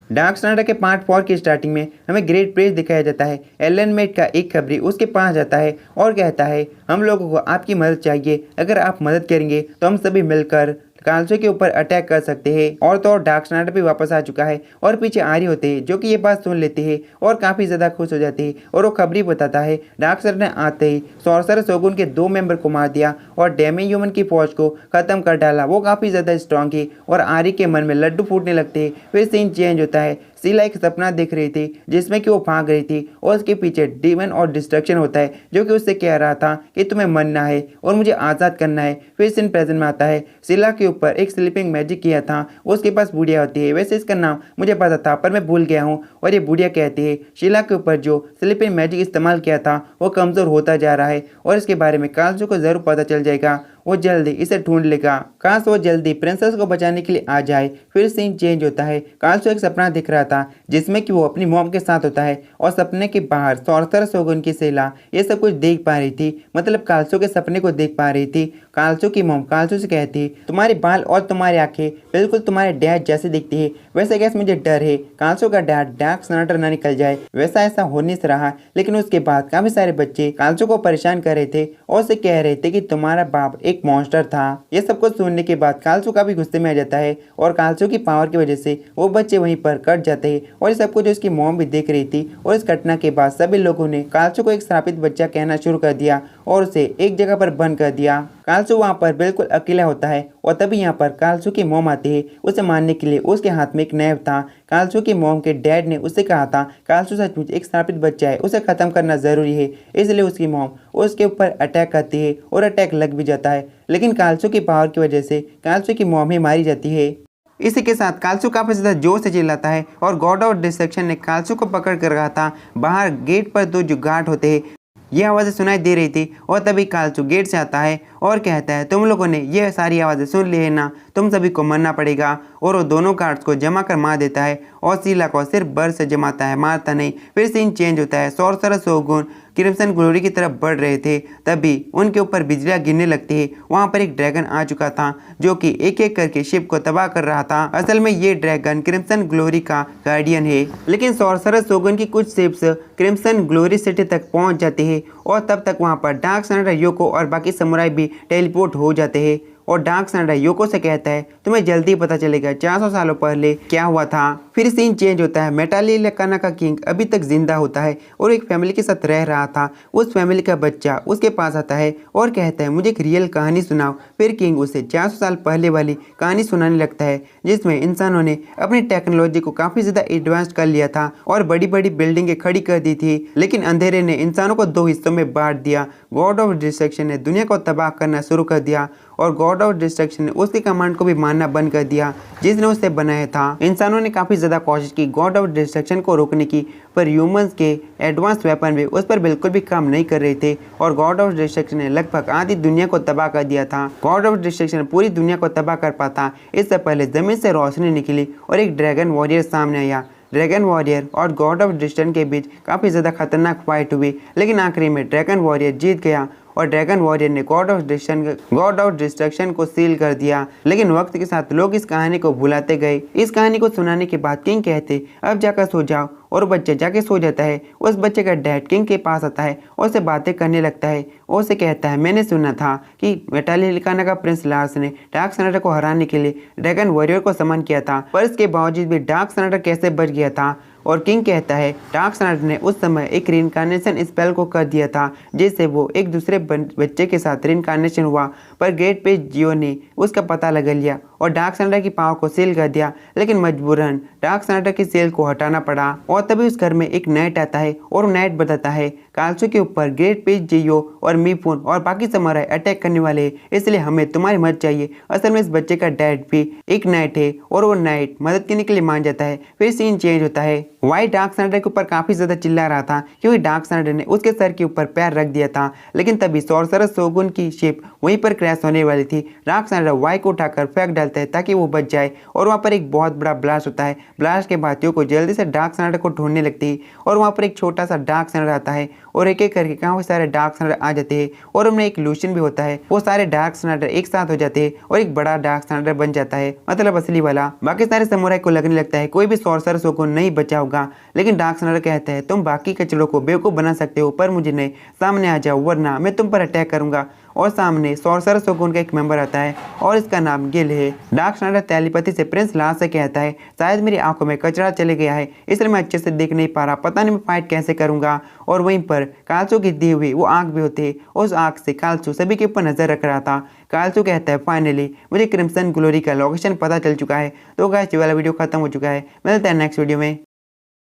Dark Snyder के part 4 की starting में हमें ग्रेट प्रेस दिखाया जाता है। एलन मेट का एक खबरी उसके पास जाता है और कहता है हम लोगों को आपकी मदद चाहिए, अगर आप मदद करेंगे तो हम सभी मिलकर कालसो के ऊपर अटैक कर सकते हैं। और तो और डार्क स्नाइडर भी वापस आ चुका है और पीछे आर्य होते हैं जो कि ये बात सुन लेते हैं और काफी ज्यादा खुश हो जाते हैं और वो खबरी बताता है डार्क स्नाइडर ने आते ही सॉर्सरर शोगुन के 2 मेंबर को मार दिया और डेमी ह्यूमन की फौज को खत्म कर डाला। वो काफी ज्यादा स्ट्रांग है और आर्य के मन में लड्डू फूटने लगते हैं। फिर सीन चेंज होता है। शीला एक सपना देख रही थी जिसमें कि वो भाग रही थी और उसके पीछे डीमन और डिस्ट्रक्शन होता है जो कि उससे कह रहा था कि तुम्हें मरना है और मुझे आज़ाद करना है। फिर सीन प्रेजेंट में आता है। शीला के ऊपर एक स्लीपिंग मैजिक किया था, उसके पास बुढ़िया होती है। वैसे इसका नाम मुझे पता था पर मैं भूल गया हूँ। और ये बुढ़िया कहती है शीला के ऊपर जो स्लीपिंग मैजिक इस्तेमाल किया था वो कमज़ोर होता जा रहा है और इसके बारे में कालजू को ज़रूर पता चल जाएगा, वो जल्दी इसे ढूंढ लेगा। काश वो जल्दी प्रिंसेस को बचाने के लिए आ जाए। फिर सीन चेंज होता है। कालसो एक सपना दिख रहा था जिसमें कि वो अपनी मॉम के साथ होता है और सपने के बाहर सॉर्सरर शोगुन की शीला ये सब कुछ देख पा रही थी, मतलब कालसो के सपने को देख पा रही थी। कालसो की मॉम कालसो से कहती तुम्हारे बाल और तुम्हारी आंखें बिल्कुल तुम्हारे डैड जैसे दिखती है। वैसे गैस मुझे डर है कालसो का डैड डार्क स्नाइडर ना निकल जाए। वैसा ऐसा हो नहीं रहा, लेकिन उसके बाद काफी सारे बच्चे कालसो को परेशान कर रहे थे और उसे कह रहे थे कि तुम्हारा बाप एक मॉन्स्टर था। ये सब कुछ सुनने के बाद कालसो काफी गुस्से में आ जाता है और कालसो की पावर की वजह से वो बच्चे वहीं पर कट जाते हैं। और ये सब कुछ उसकी मॉम भी देख रही थी और इस घटना के बाद सभी लोगों ने कालसो को एक श्रापित बच्चा कहना शुरू कर दिया और उसे एक जगह पर बंद कर दिया। कालसो वहाँ पर बिल्कुल अकेला होता है और तभी यहाँ पर कालसो की मॉम आती है उसे मारने के लिए। उसके हाथ में एक नैव था। कालसो की मॉम के डैड ने उससे कहा था कालसो सचमुच एक श्रापित बच्चा है, उसे खत्म करना जरूरी है। इसलिए उसकी मॉम उसके ऊपर अटैक करती है और अटैक लग भी जाता है, लेकिन कालसो की पावर की वजह से कालसो की मॉम ही मारी जाती है। इसी के साथ कालसो काफी ज्यादा जोर से चिल्लाता है और गॉड ऑफ डिस्ट्रक्शन ने कालसो को पकड़ कर रखा था। बाहर गेट पर 2 जो गार्ड होते हैं ये आवाज़ें सुनाई दे रही थी और तभी कालसो गेट से आता है और कहता है तुम लोगों ने ये सारी आवाज़ें सुन ली है ना, तुम सभी को मरना पड़ेगा। और वो दोनों गार्ड्स को जमा कर मार देता है और शीला को सिर्फ बर से जमाता है, मारता नहीं। फिर सीन चेंज होता है। सॉर्सरर शोगुन क्रिम्सन ग्लोरी की तरफ बढ़ रहे थे, तभी उनके ऊपर बिजलियां गिरने लगती है। वहां पर एक ड्रैगन आ चुका था जो कि एक एक करके शिप को तबाह कर रहा था। असल में ये ड्रैगन क्रिम्सन ग्लोरी का गार्डियन है, लेकिन सॉर्सरर शोगुन की कुछ शिप्स क्रिम्सन ग्लोरी सिटी तक पहुंच जाती है और तब तक वहां पर डार्क स्नाइडर योको और बाकी समुराई भी टेलीपोर्ट हो जाते हैं। और डार्क स्नाइडर योको से कहता है तुम्हें जल्दी पता चलेगा 400 सालों पहले क्या हुआ था। फिर सीन चेंज होता है। मेटाली लकाना का किंग अभी तक जिंदा होता है और एक फैमिली के साथ रह रहा था। उस फैमिली का बच्चा उसके पास आता है और कहता है मुझे एक रियल कहानी सुनाओ। फिर किंग उसे 400 साल पहले वाली कहानी सुनाने लगता है जिसमें इंसानों ने अपनी टेक्नोलॉजी को काफी ज्यादा एडवांस कर लिया था और बड़ी बड़ी बिल्डिंगें खड़ी कर दी थी, लेकिन अंधेरे ने इंसानों को 2 हिस्सों में बांट दिया। गॉड ऑफ डिस्ट्रक्शन ने दुनिया को तबाह करना शुरू कर दिया और गॉड ऑफ डिस्ट्रक्शन ने उसके कमांड को भी मानना बंद कर दिया जिसने उसे बनाया था। इंसानों ने काफी ज्यादा कोशिश की गॉड ऑफ डिस्ट्रक्शन को रोकने की, पर ह्यूमंस के एडवांस वेपन भी उस पर बिल्कुल भी काम नहीं कर रहे थे और गॉड ऑफ डिस्ट्रक्शन ने लगभग आधी दुनिया को तबाह कर दिया था। गॉड ऑफ डिस्ट्रक्शन पूरी दुनिया को तबाह कर पाता इससे पहले जमीन से रोशनी निकली और एक ड्रैगन वॉरियर सामने आया। ड्रैगन वॉरियर और गॉड ऑफ डिस्ट्रक्शन के बीच काफी ज्यादा खतरनाक फाइट हुई, लेकिन आखिरी में ड्रैगन वॉरियर जीत गया और ड्रैगन वॉरियर ने गॉड ऑफ डिस्ट्रक्शन को सील कर दिया। लेकिन वक्त के साथ लोग इस कहानी को भुलाते गए। इस कहानी को सुनाने के बाद किंग कहते अब जाकर सो जाओ और बच्चा जाके सो जाता है। उस बच्चे का डैड किंग के पास आता है और उससे बातें करने लगता है और उसे कहता है मैंने सुना था कि मेटाली लकाना का प्रिंस लार्स ने डार्क स्नाइडर को हराने के लिए ड्रैगन वॉरियर को समन किया था, पर इसके बावजूद भी डार्क स्नाइडर कैसे बच गया था। और किंग कहता है डार्क स्नाइडर ने उस समय एक रिइंकार्नेशन स्पेल को कर दिया था जिससे वो एक दूसरे बच्चे के साथ रिइंकार्नेशन हुआ, पर ग्रेट पेज जियो ने उसका पता लगा लिया और डार्क स्नाइडर की पावर को सील कर दिया, लेकिन मजबूरन डार्क स्नाइडर की सेल को हटाना पड़ा। और तभी उस घर में एक नाइट आता है और नाइट बताता है कालसो के ऊपर ग्रेट पेज जियो और मीफून और बाकी समुराई अटैक करने वाले हैं, इसलिए हमें तुम्हारी मदद चाहिए। असल में इस बच्चे का डैड भी एक नाइट है और वो नाइट मदद करने के लिए मान जाता है। फिर सीन चेंज होता है। वाइट डार्क स्नाइडर के ऊपर काफी ज्यादा चिल्ला रहा था क्योंकि डार्क स्नाइडर ने उसके सर के ऊपर पैर रख दिया था, लेकिन तभी सॉर्सरर शोगुन की शिप वहीं पर क्रैश होने वाली थी, डार्क साइडर वाई को उठाकर फेंक डालता है ताकि वो बच जाए और वहाँ पर एक बहुत बड़ा ब्लास्ट होता है। ब्लास्ट के बाद त्यो को जल्दी से डार्क साइडर को ढूंढने लगती है और वहाँ पर एक छोटा सा डार्क साइडर आता है और एक एक करके काफी सारे डार्क साइडर आ जाते हैं और उनमें एक लूशन भी होता है। वो सारे डार्क साइडर एक साथ हो जाते हैं और एक बड़ा डार्क साइडर बन जाता है, मतलब असली वाला। बाकी सारे समुराई को लगने लगता है कोई भी सॉर्सरर्स को नहीं बचा होगा, लेकिन डार्क साइडर कहता है तुम बाकी कचड़ों को बेवकूफ बना सकते हो पर मुझे नहीं, सामने आ जाओ वरना मैं तुम पर अटैक करूंगा। और सामने सॉर्सरर शोगुन का एक मेंबर आता है और इसका नाम गिल है। डार्क साइडर टेलीपैथी से प्रिंस लाल से कहता है शायद मेरी आंखों में कचरा चले गया है इसलिए मैं अच्छे से देख नहीं पा रहा, पता नहीं मैं फाइट कैसे करूंगा। और वहीं पर कालचू की दी हुई वो आंख भी होती है, उस आंख से कालचू सभी के ऊपर नजर रख रहा था। कालचू कहता है फाइनली मुझे क्रिम्सन ग्लोरी का लोकेशन पता चल चुका है। तो गाइस ये वाला वीडियो खत्म हो चुका है, मिलते हैं नेक्स्ट वीडियो में।